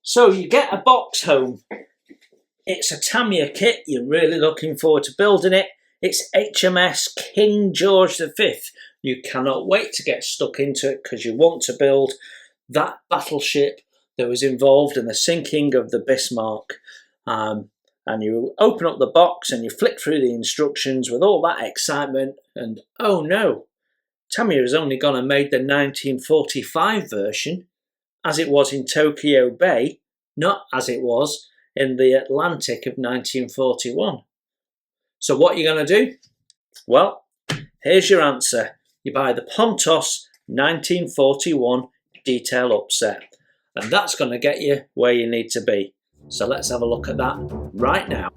So you get a box home. It's a Tamiya kit. You're really looking forward to building it. It's HMS King George V. You cannot wait to get stuck into it because you want to build that battleship that was involved in the sinking of the Bismarck. And you open up the box and you flick through the instructions with all that excitement, and oh no, Tamiya has only gone and made the 1945 version, as it was in Tokyo Bay, not as it was in the Atlantic of 1941. So what are you going to do? Well, here's your answer. You buy the Pontos 1941 detail upset, and that's going to get you where you need to be. So let's have a look at that right now.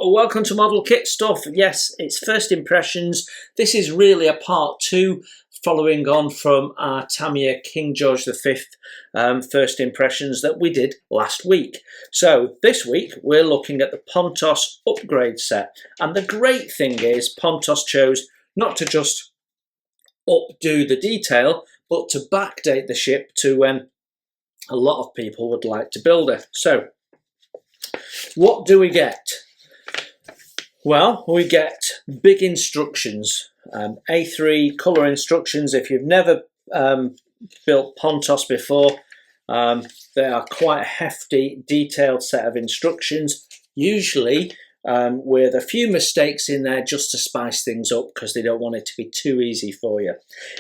Welcome to Model Kit Stuff. Yes, it's first impressions. This is really a part 2 following on from our Tamiya King George V first impressions that we did last week. So this week we're looking at the Pontos upgrade set, and the great thing is Pontos chose not to just updo the detail but to backdate the ship to when a lot of people would like to build it. So what do we get? Well, we get big instructions, A3 colour instructions. If you've never built Pontos before, they are quite a hefty, detailed set of instructions, usually with a few mistakes in there just to spice things up because they don't want it to be too easy for you.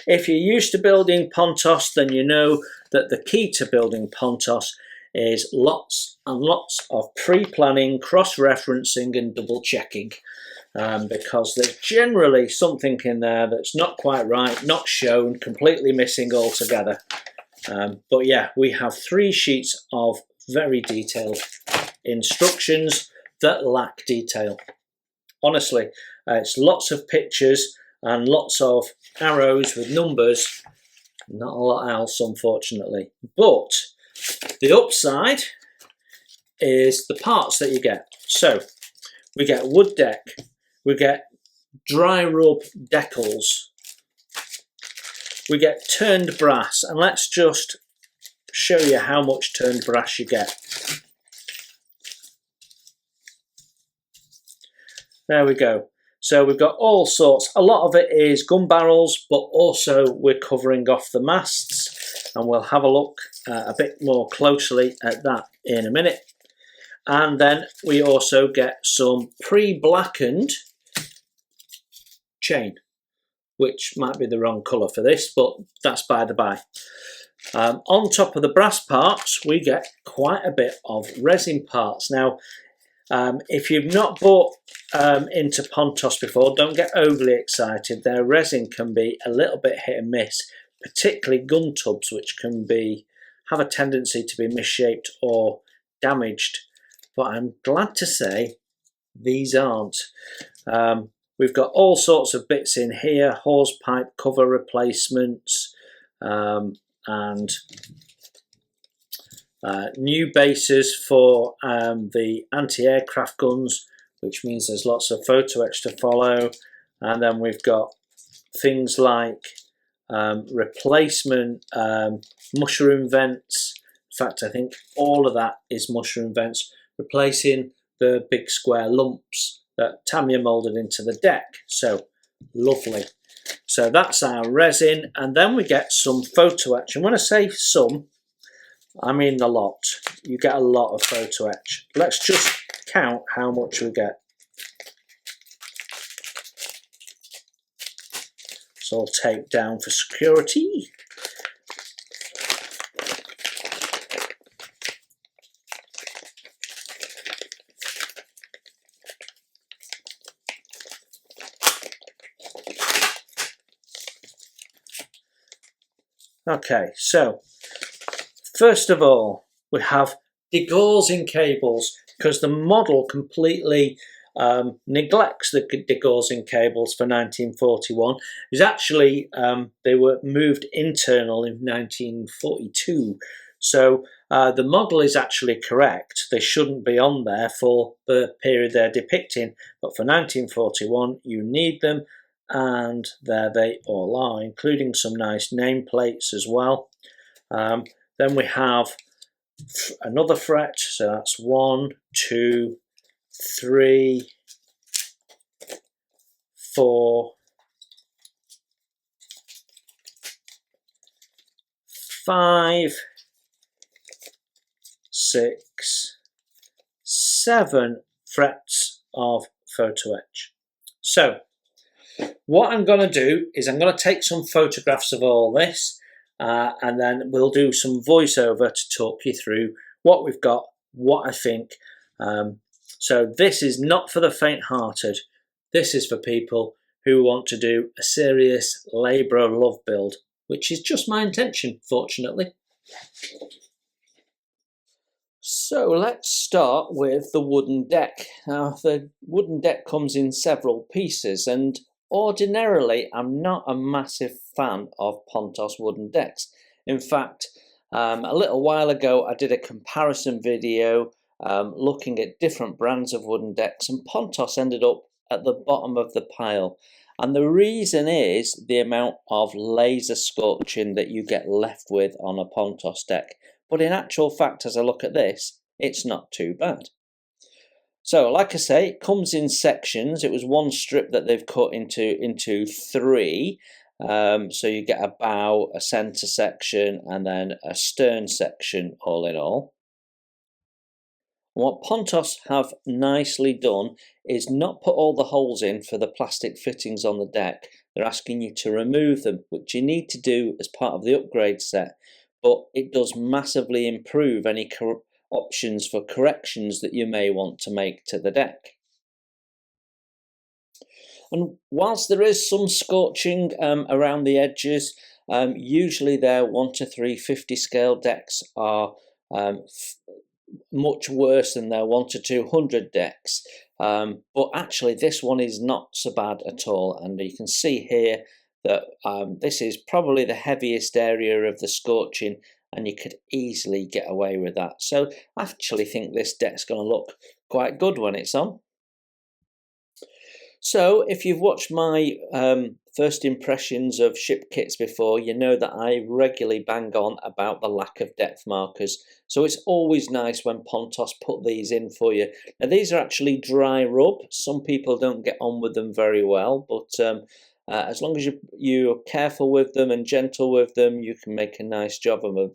If you're used to building Pontos, then you know that the key to building Pontos is lots and lots of pre-planning, cross-referencing and double-checking, because there's generally something in there that's not quite right, not shown, completely missing altogether. But yeah, we have 3 sheets of very detailed instructions that lack detail. Honestly, it's lots of pictures and lots of arrows with numbers, not a lot else unfortunately. But the upside is the parts that you get. So we get wood deck, we get dry rub decals, we get turned brass, and let's just show you how much turned brass you get. There we go. So we've got all sorts. A lot of it is gun barrels, but also we're covering off the masts, and we'll have a look a bit more closely at that in a minute. And then we also get some pre-blackened chain, which might be the wrong colour for this, but that's by the by. On top of the brass parts, we get quite a bit of resin parts. Now, if you've not bought into Pontos before, don't get overly excited. Their resin can be a little bit hit and miss, particularly gun tubs, which can have a tendency to be misshaped or damaged. But I'm glad to say these aren't. We've got all sorts of bits in here, hose pipe cover replacements, and new bases for the anti-aircraft guns, which means there's lots of photo etch to follow. And then we've got things like replacement mushroom vents. In fact, I think all of that is mushroom vents, replacing the big square lumps that Tamiya moulded into the deck. So lovely. So that's our resin, and then we get some photo etch. And when I say some, I mean a lot. You get a lot of photo etch. Let's just count how much we get. It's all taped down for security. Okay, so first of all, we have degaussing cables, because the model completely neglects the degaussing cables for 1941. Is actually they were moved internal in 1942. So the model is actually correct. They shouldn't be on there for the period they're depicting, but for 1941 you need them, and there they all are, including some nice nameplates as well. Then we have another fret, so that's 1, 2, 3, 4, 5, 6, 7 frets of photo etch. So what I'm going to do is I'm going to take some photographs of all this, and then we'll do some voiceover to talk you through what we've got, what I think. So this is not for the faint-hearted. This is for people who want to do a serious labourer love build, which is just my intention, fortunately. So let's start with the wooden deck. Now, the wooden deck comes in several pieces, and ordinarily I'm not a massive fan of Pontos wooden decks. In fact, a little while ago I did a comparison video looking at different brands of wooden decks, and Pontos ended up at the bottom of the pile. And the reason is the amount of laser scorching that you get left with on a Pontos deck. But in actual fact, as I look at this, it's not too bad. So, like I say, it comes in sections. It was one strip that they've cut into 3. So you get a bow, a centre section, and then a stern section, all in all. What Pontos have nicely done is not put all the holes in for the plastic fittings on the deck. They're asking you to remove them, which you need to do as part of the upgrade set, but it does massively improve any options for corrections that you may want to make to the deck. And whilst there is some scorching around the edges, usually their 1 to 350 scale decks are much worse than their 1 to 200 decks, but actually this one is not so bad at all, and you can see here that this is probably the heaviest area of the scorching, and you could easily get away with that. So I actually think this deck's going to look quite good when it's on. So if you've watched my first impressions of ship kits before, you know that I regularly bang on about the lack of depth markers. So it's always nice when Pontos put these in for you. Now these are actually dry rub. Some people don't get on with them very well, but as long as you're careful with them and gentle with them, you can make a nice job of them.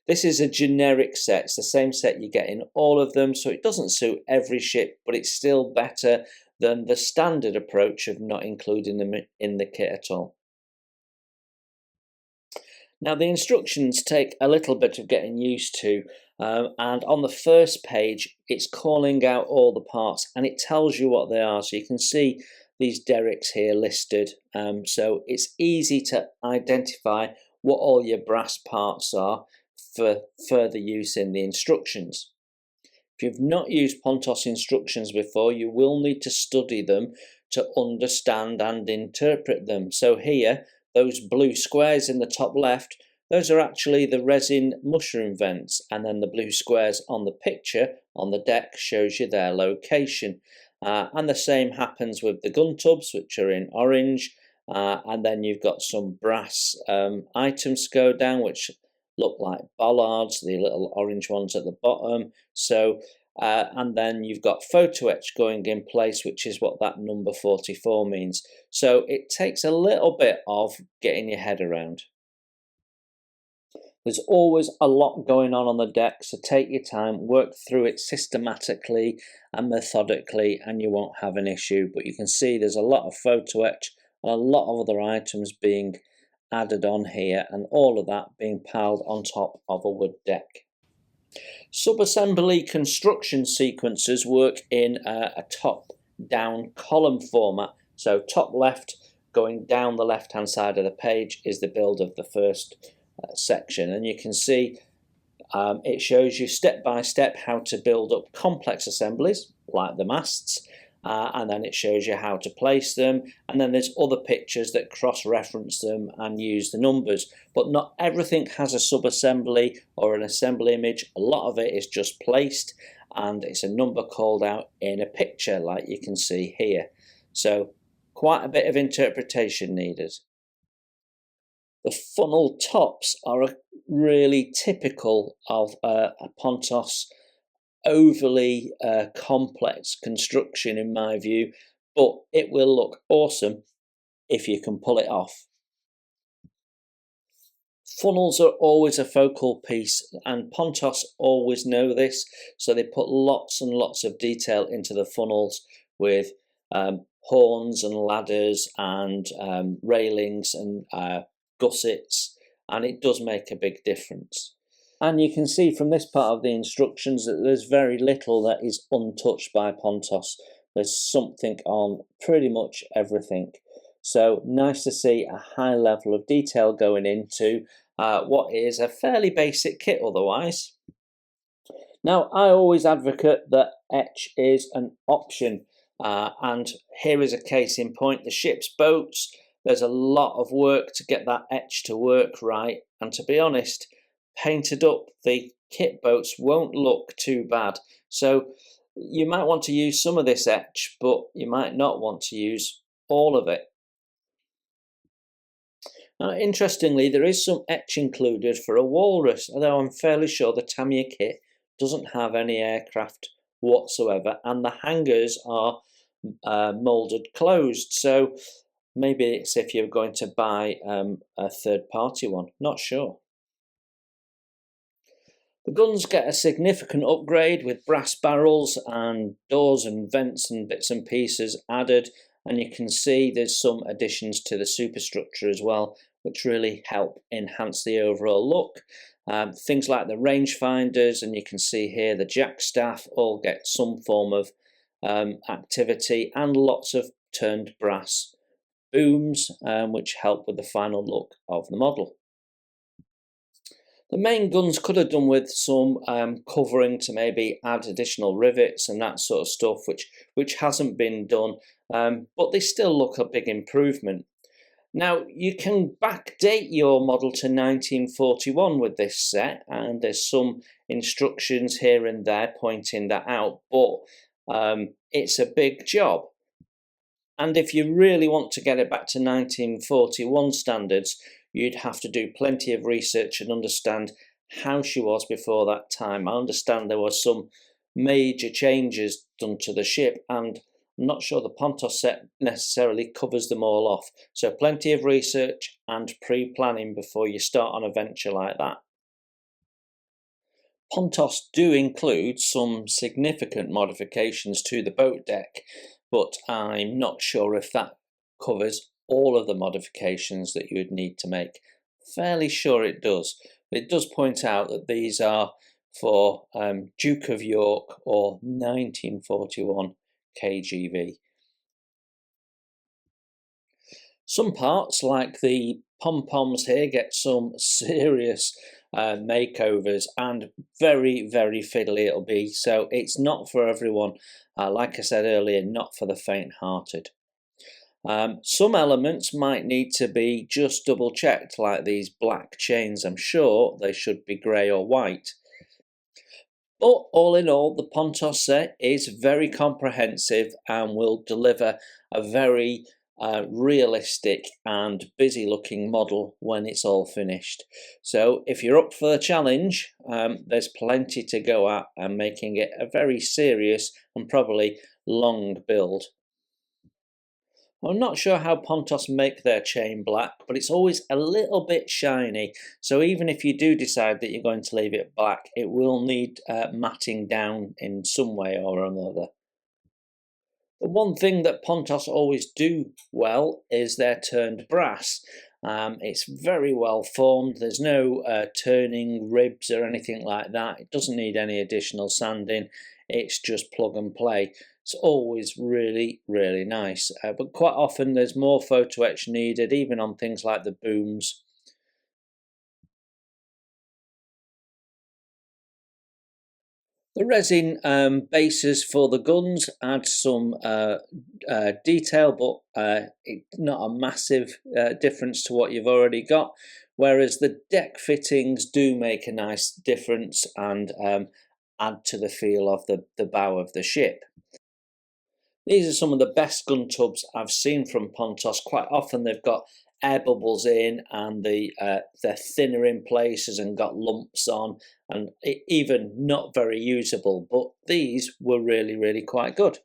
This is a generic set. It's the same set you get in all of them, so it doesn't suit every ship, but it's still better than the standard approach of not including them in the kit at all. Now the instructions take a little bit of getting used to, and on the first page it's calling out all the parts and it tells you what they are, so you can see these derricks here listed, so it's easy to identify what all your brass parts are for further use in the instructions. If you've not used Pontos instructions before, you will need to study them to understand and interpret them. So here, those blue squares in the top left, those are actually the resin mushroom vents, and then the blue squares on the picture on the deck shows you their location. And the same happens with the gun tubs, which are in orange, and then you've got some brass items go down, which look like bollards, the little orange ones at the bottom. So and then you've got photo etch going in place, which is what that number 44 means. So it takes a little bit of getting your head around. There's always a lot going on the deck, so take your time, work through it systematically and methodically, and you won't have an issue. But you can see there's a lot of photo etch and a lot of other items being added on here, and all of that being piled on top of a wood deck. Sub-assembly construction sequences work in a top-down column format. So top left, going down the left-hand side of the page, is the build of the first section, and you can see it shows you step by step how to build up complex assemblies like the masts, and then it shows you how to place them, and then there's other pictures that cross-reference them and use the numbers. But not everything has a sub-assembly or an assembly image. A lot of it is just placed and it's a number called out in a picture like you can see here. So quite a bit of interpretation needed. The funnel tops are really typical of a Pontos overly complex construction in my view, but it will look awesome if you can pull it off. Funnels are always a focal piece, and Pontos always know this, so they put lots and lots of detail into the funnels with horns and ladders and railings and gussets, and it does make a big difference. And you can see from this part of the instructions that there's very little that is untouched by Pontos. There's something on pretty much everything. So nice to see a high level of detail going into what is a fairly basic kit otherwise. Now, I always advocate that etch is an option, and here is a case in point. The ship's boats, there's a lot of work to get that etch to work right, and to be honest, painted up the kit boats won't look too bad. So you might want to use some of this etch, but you might not want to use all of it. Now, interestingly, there is some etch included for a walrus, although I'm fairly sure the Tamiya kit doesn't have any aircraft whatsoever, and the hangars are moulded closed. So maybe it's if you're going to buy a third-party one, not sure. The guns get a significant upgrade with brass barrels and doors and vents and bits and pieces added, and you can see there's some additions to the superstructure as well, which really help enhance the overall look. Things like the rangefinders, and you can see here the jack staff all get some form of activity, and lots of turned brass booms, which help with the final look of the model. The main guns could have done with some covering to maybe add additional rivets and that sort of stuff, which hasn't been done, but they still look a big improvement. Now, you can backdate your model to 1941 with this set, and there's some instructions here and there pointing that out, but it's a big job. And if you really want to get it back to 1941 standards, you'd have to do plenty of research and understand how she was before that time. I understand there were some major changes done to the ship, and I'm not sure the Pontos set necessarily covers them all off. So plenty of research and pre-planning before you start on a venture like that. Pontos do include some significant modifications to the boat deck, but I'm not sure if that covers all of the modifications that you would need to make. Fairly sure it does. But it does point out that these are for Duke of York or 1941 KGV. Some parts, like the pom-poms here, get some serious makeovers, and very, very fiddly it'll be. So it's not for everyone. Like I said earlier, not for the faint-hearted. Some elements might need to be just double checked, like these black chains. I'm sure they should be grey or white. But all in all, the Pontos set is very comprehensive and will deliver a very realistic and busy looking model when it's all finished. So if you're up for the challenge, there's plenty to go at, and making it a very serious and probably long build. I'm not sure how Pontos make their chain black, but it's always a little bit shiny, so even if you do decide that you're going to leave it black, it will need matting down in some way or another. The one thing that Pontos always do well is their turned brass. It's very well formed, there's no turning ribs or anything like that. It doesn't need any additional sanding, it's just plug and play. It's always really, really nice, but quite often there's more photo etch needed, even on things like the booms. The resin bases for the guns add some detail, but it's not a massive difference to what you've already got. Whereas the deck fittings do make a nice difference and add to the feel of the bow of the ship. These are some of the best gun tubs I've seen from Pontos. Quite often they've got air bubbles in and they're thinner in places and got lumps on and even not very usable, but these were really quite good.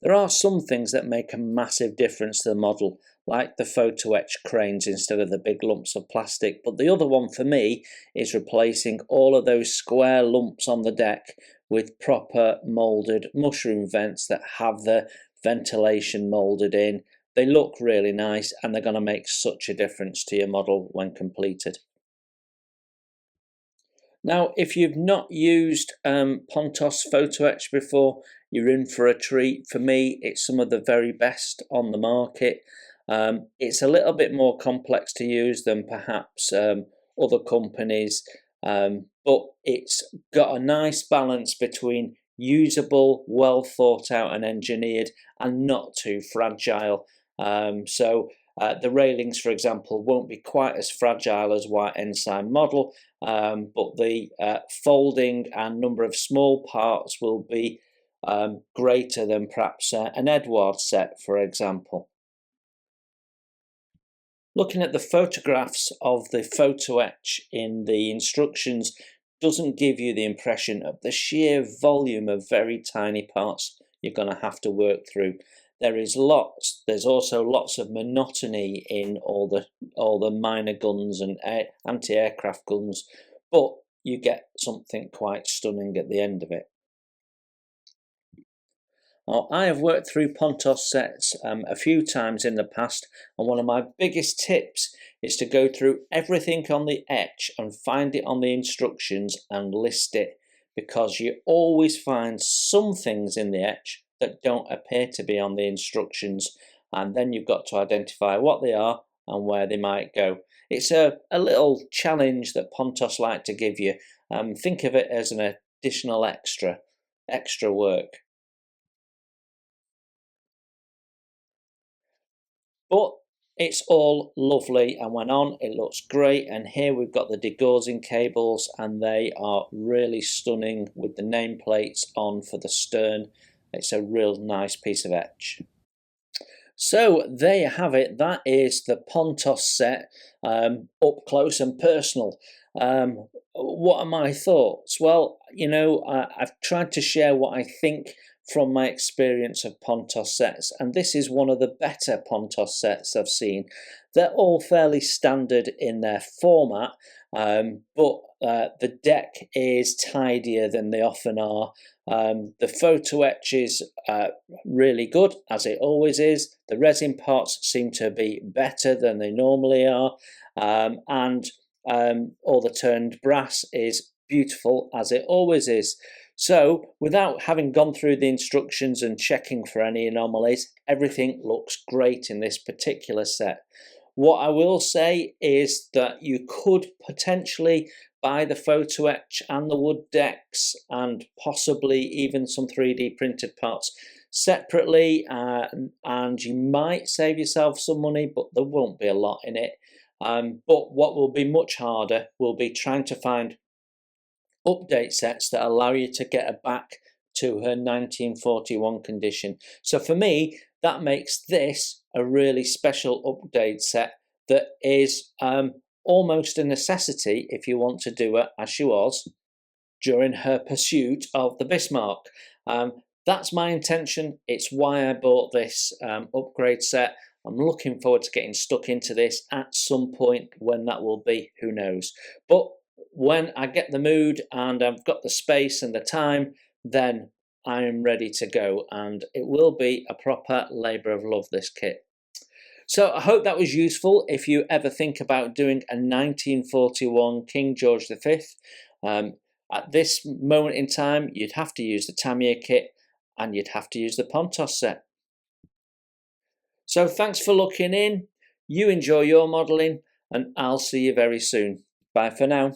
There are some things that make a massive difference to the model, like the photo etch cranes instead of the big lumps of plastic, but the other one for me is replacing all of those square lumps on the deck with proper moulded mushroom vents that have the ventilation moulded in. They look really nice and they're going to make such a difference to your model when completed. Now, if you've not used Pontos photo etch before, you're in for a treat. For me, it's some of the very best on the market. It's a little bit more complex to use than perhaps other companies, but it's got a nice balance between usable, well thought out and engineered, and not too fragile. The railings, for example, won't be quite as fragile as White Ensign model, but the folding and number of small parts will be greater than perhaps an Edward set, for example. Looking at the photographs of the photo etch in the instructions doesn't give you the impression of the sheer volume of very tiny parts you're going to have to work through. There's also lots of monotony in all the minor guns and anti-aircraft guns, but you get something quite stunning at the end of it. Now, I have worked through Pontos sets a few times in the past, and one of my biggest tips is to go through everything on the etch and find it on the instructions and list it, because you always find some things in the etch that don't appear to be on the instructions, and then you've got to identify what they are and where they might go. It's a little challenge that Pontos like to give you. Think of it as an additional extra work. But it's all lovely and went on, it looks great, and here we've got the degaussing cables and they are really stunning with the nameplates on for the stern. It's a real nice piece of etch. So there you have it, that is the Pontos set up close and personal. What are my thoughts? Well, I've tried to share what I think from my experience of Pontos sets, and this is one of the better Pontos sets I've seen. They're all fairly standard in their format, but the deck is tidier than they often are. The photo etch is really good, as it always is. The resin parts seem to be better than they normally are, and all the turned brass is beautiful, as it always is. So, without having gone through the instructions and checking for any anomalies, everything looks great in this particular set. What I will say is that you could potentially buy the photo etch and the wood decks and possibly even some 3D printed parts separately, and you might save yourself some money, but there won't be a lot in it. But what will be much harder will be trying to find update sets that allow you to get her back to her 1941 condition. So for me, that makes this a really special update set that is almost a necessity if you want to do her as she was during her pursuit of the Bismarck. That's my intention. It's why I bought this upgrade set. I'm looking forward to getting stuck into this at some point. When that will be, who knows. But when I get the mood and I've got the space and the time, then I am ready to go, and it will be a proper labour of love, this kit. So I hope that was useful if you ever think about doing a 1941 King George V. At this moment in time, you'd have to use the Tamiya kit and you'd have to use the Pontos set. So thanks for looking in. You enjoy your modelling, and I'll see you very soon. Bye for now.